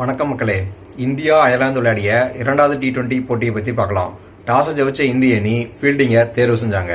வணக்கம் மக்களே. India Ireland விளையாடிய இரண்டாவது T20 போட்டியை பத்தி பார்க்கலாம். டாஸ் ஜெயிச்ச இந்திய அணி ஃபீல்டிங்கை தேர்வு செஞ்சாங்க.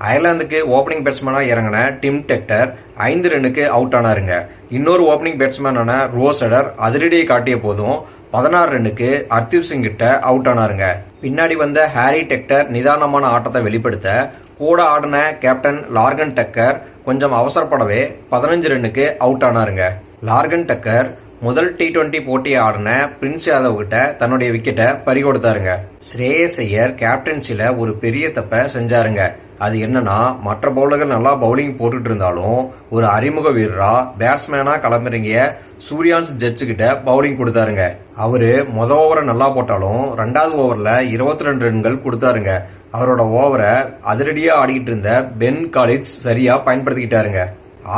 அயர்லாந்துக்கு ஓபனிங் பேட்ஸ்மேனா இறங்கின டிம் டெக்டர் 5 ரன்னுக்கு அவுட் ஆனாருங்க. இன்னொரு ஓபனிங் பேட்ஸ்மேனான ரோசடர் அதிரடியை காட்டிய போதும் 16 ரன்னுக்கு ஹர்தீப் சிங் கிட்ட அவுட் ஆனாருங்க. பின்னாடி வந்த ஹாரி டெக்டர் நிதானமான ஆட்டத்தை வெளிப்படுத்த கூட ஆடின கேப்டன் லார்கன் டக்கர் கொஞ்சம் அவசரப்படவே 15 ரன்னுக்கு அவுட் ஆனாருங்க. லார்கன் டக்கர் முதல் T20 போட்டியை ஆடின பிரின்ஸ் யாதவ் கிட்ட தன்னுடைய விக்கெட்டை பறிகொடுத்தாருங்க. ஸ்ரேயஸ் ஐயர் கேப்டன்சில ஒரு பெரிய தப்பை செஞ்சாருங்க. அது என்னன்னா, மற்ற பவுலர்கள் நல்லா பவுலிங் போட்டுட்டு இருந்தாலும் ஒரு அறிமுக வீரரா பேட்ஸ்மேனா களமிறங்கிய சூர்யான்ஸ் ஜட்ஜு கிட்ட பவுலிங் கொடுத்தாருங்க. அவரு ஓவரை நல்லா போட்டாலும் 2வது ஓவர்ல 22 ரன்கள் கொடுத்தாருங்க. அவரோட ஓவரை அதிரடியா ஆடிக்கிட்டு இருந்த பென் காலின்ஸ் சரியா பயன்படுத்திக்கிட்டாருங்க.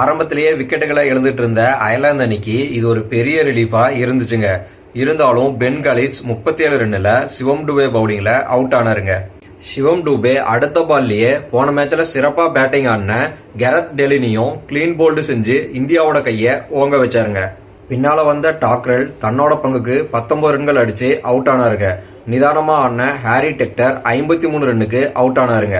ஆரம்பத்திலேயே விக்கெட்டுகளை இழந்துட்டு இருந்த அயர்லாந்து அணிக்கு இது ஒரு பெரிய ரிலீஃபா இருந்துச்சுங்க. இருந்தாலும் பென் காலின்ஸ் 37 ரன்னுல சிவம் டுபே பவுலிங்ல அவுட் ஆனாருங்க. சிவம் டுபே அடுத்த பால்லயே போன மேட்ச்ல சிறப்பா பேட்டிங் ஆடின கெரத் டெலினியும் கிளீன் போல்டு செஞ்சு இந்தியாவோட கைய ஓங்க வச்சாருங்க. பின்னால வந்த டாக்ரெல் தன்னோட பங்குக்கு 19 ரன்கள் அடிச்சு அவுட் ஆனாருங்க. நிதானமா ஆடின ஹாரி டெக்டர் 53 ரன்னுக்கு அவுட் ஆனாருங்க.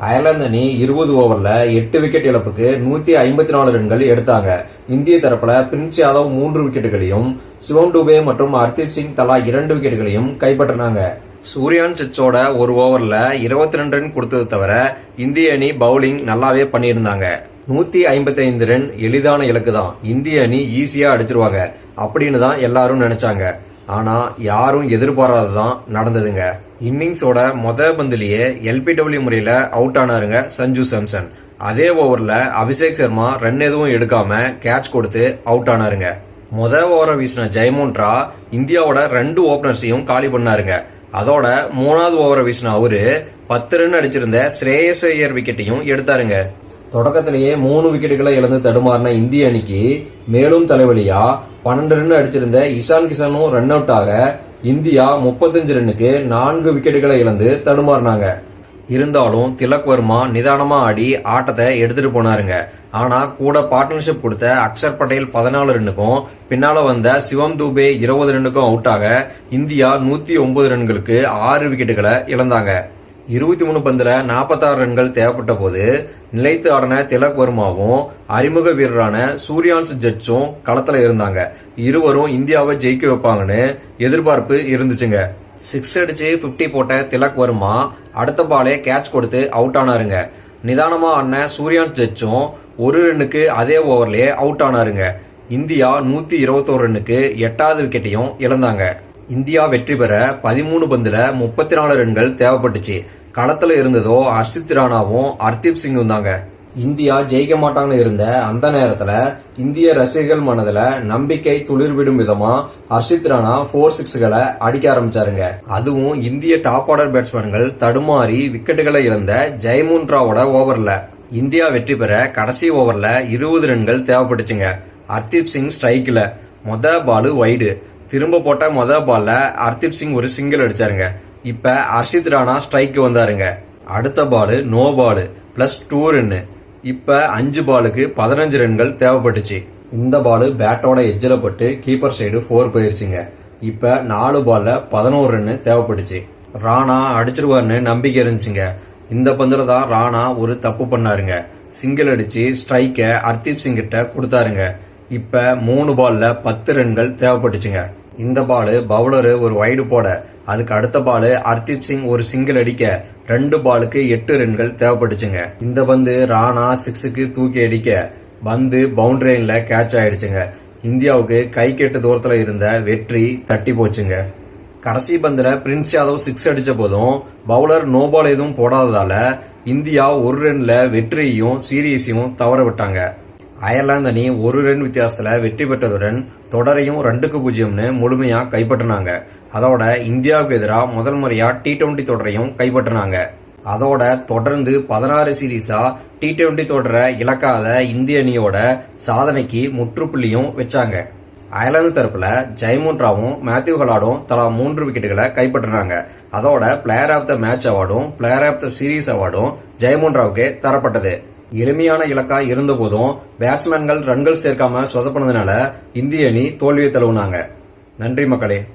அயர்லாந்து அணி 20 ஓவர்ல 8 விக்கெட் இழப்புக்கு 154 ரன்கள் எடுத்தாங்க. இந்திய தரப்புல பிரின்ஸ் யாதவ் 3 விக்கெட்டுகளையும் சிவம் டுபே மற்றும் ஹர்தீப் சிங் தலா 2 விக்கெட்டுகளையும் கைப்பற்றினாங்க. சூர்யான் சிச்சோட ஒரு ஓவர்ல 22 ரன் கொடுத்தது தவிர இந்திய அணி பவுலிங் நல்லாவே பண்ணியிருந்தாங்க. 155 ரன் எளிதான இலக்கு தான், இந்திய அணி ஈஸியா அடிச்சிருவாங்க அப்படின்னு தான் எல்லாரும் நினைச்சாங்க. ஆனா யாரும் எதிர்பாராததான் நடந்ததுங்க. இன்னிங்ஸோட பந்திலேயே LBW முறையில அவுட் ஆனாருங்க சஞ்சு சாம்சன். அதே ஓவர்ல அபிஷேக் சர்மா ரன் எதுவும் எடுக்காம கேட்ச் கொடுத்து அவுட் ஆனாருங்க. ஓவரை வீசின ஜெயமோன்ட்ரா இந்தியாவோட 2 ஓபனர்ஸையும் காலி பண்ணாருங்க. அதோட 3வது ஓவரை வீசின அவரு 10 ரன் அடிச்சிருந்த ஸ்ரேயஸ் ஐயர் விக்கெட்டையும் எடுத்தாருங்க. தொடக்கத்திலேயே 3 விக்கெட்டுகளை இழந்து தடுமாறின இந்திய அணிக்கு மேலும் தலைவலியா 12 ரன் அடிச்சிருந்த இஷான் கிஷனும் ரன் அவுட் ஆக இந்தியா 35 ரன்னுக்கு 4 விக்கெட்டுகளை இழந்து தடுமாறினாங்க. இருந்தாலும் திலக் வர்மா நிதானமா ஆடி ஆட்டத்தை எடுத்துட்டு போனாருங்க. ஆனா கூட பார்ட்னர்ஷிப் கொடுத்த அக்ஷர் பட்டேல் 14 ரன்னுக்கும் பின்னால வந்த சிவம் துபே 20 ரன்னுக்கும் அவுட் ஆக இந்தியா 109 ரன்களுக்கு 6 விக்கெட்டுகளை இழந்தாங்க. 23 பந்துல 46 ரன்கள் தேவைப்பட்ட போது நிலைத்து ஆடின திலக் வர்மாவும் அறிமுக வீரரான சூர்யான்ஸ் ஜட்ஜும் களத்துல இருந்தாங்க. இருவரும் இந்தியாவை ஜெயிக்க வைப்பாங்கன்னு எதிர்பார்ப்பு இருந்துச்சுங்க. 6 அடிச்சு 50 போட்ட திலக் வர்மா அடுத்த பாலே கேட்ச் கொடுத்து அவுட் ஆனாருங்க. நிதானமா ஆடின சூர்யான்ஸ் ஜட்ஜும் 1 ரன்னுக்கு அதே ஓவர்லயே அவுட் ஆனாருங்க. இந்தியா 121 ரன்னுக்கு 8வது விக்கெட்டையும் இழந்தாங்க. இந்தியா வெற்றி பெற 13 பந்துல 34 ரன்கள் தேவைப்பட்டுச்சு. களத்துல இருந்ததோ ஹர்ஷித் ராணாவும் ஹர்தீப் சிங்கும் தாங்க. இந்தியா ஜெயிக்க மாட்டாங்கன்னு இருந்த அந்த நேரத்துல இந்திய ரசிகர்கள் மனதுல நம்பிக்கை துளிர்விடும் விதமா ஹர்ஷித் ராணா 4-6களை அடிக்க ஆரம்பிச்சாருங்க. அதுவும் இந்திய டாப் ஆர்டர் பேட்ஸ்மேன்கள் தடுமாறி விக்கெட்டுகளை இழந்த ஜெயமோன்ட்ராவோட ஓவர்ல. இந்தியா வெற்றி பெற கடைசி ஓவர்ல 20 ரன்கள் தேவைப்பட்டுச்சுங்க. ஹர்தீப் சிங் ஸ்ட்ரைக்ல பாலு வைடு திரும்ப போட்ட பால்ல ஹர்தீப் சிங் ஒரு சிங்கிள் அடிச்சாருங்க. இப்ப ஹர்ஷித் ராணா ஸ்ட்ரைக்கு வந்தாருங்க. அடுத்த பாலு நோ பாலு +2 ரன்னு. இப்ப 5 பாலுக்கு 15 ரன்கள் தேவைப்பட்டுச்சு. இந்த பாலு பேட்டோட எட்ஜில் பட்டு கீப்பர் சைடு 4 போயிருச்சுங்க. இப்ப 4 பால்ல 11 ரன்னு தேவைப்பட்டுச்சு. ராணா அடிச்சிருவாருன்னு நம்பிக்கை இருந்துச்சுங்க. இந்த பந்துல தான் ராணா ஒரு தப்பு பண்ணாருங்க. சிங்கிள் அடிச்சு ஸ்ட்ரைக்க ஹர்தீப் சிங் கிட்ட கொடுத்தாருங்க. இப்ப 3 பால்ல 10 ரன்கள் தேவைப்பட்டுச்சுங்க. இந்த பாலு பவுலரு ஒரு வைடு போட, அதுக்கு அடுத்த பாலு ஹர்தீப் சிங் ஒரு சிங்கிள் அடிக்க 2 பாலுக்கு 8 ரன்கள் தேவைப்பட்டுச்சுங்க. இந்த பந்து ராணா 6க்கு தூக்கி அடிக்க பந்து பவுண்டரி லைன்ல கேட்ச் ஆயிடுச்சுங்க. இந்தியாவுக்கு கை கெட்டு தூரத்துல இருந்த வெற்றி தட்டி போச்சுங்க. கடைசி பந்துல பிரின்ஸ் யாதவ் 6 அடிச்ச போதும் பவுலர் நோ பால் எதுவும் போடாததால இந்தியா 1 ரன்ல வெற்றியையும் சீரீஸையும் தவற விட்டாங்க. அயர்லாந்து அணி 1 ரன் வித்தியாசத்துல வெற்றி பெற்றதுடன் தொடரையும் 2-0ன்னு முழுமையா கைப்பற்றினாங்க. அதோட இந்தியாவுக்கு எதிராக முதல் முறையா T20 தொடரையும் கைப்பற்றினாங்க. அதோட தொடர்ந்து 16 சீரீஸா T20 தொடரை இழக்காத இந்திய அணியோட சாதனைக்கு முற்றுப்புள்ளியும் வச்சாங்க. அயர்லாந்து தரப்புல ஜெயமோன்ட்ராவும் மேத்யூ ஹலாடும் தலா 3 விக்கெட்டுகளை கைப்பற்றினாங்க. அதோட பிளேயர் ஆஃப் த மேட்ச் அவார்டும் பிளேயர் ஆஃப் த சீரீஸ் அவார்டும் ஜெயமோன்ட்ராவுக்கு தரப்பட்டது. எளிமையான இலக்கா இருந்த போதும் பேட்ஸ்மேன்கள் ரன்கள் சேர்க்காம சொதப்பினதுனால இந்திய அணி தோல்வியை தழுவினாங்க. நன்றி மக்களே.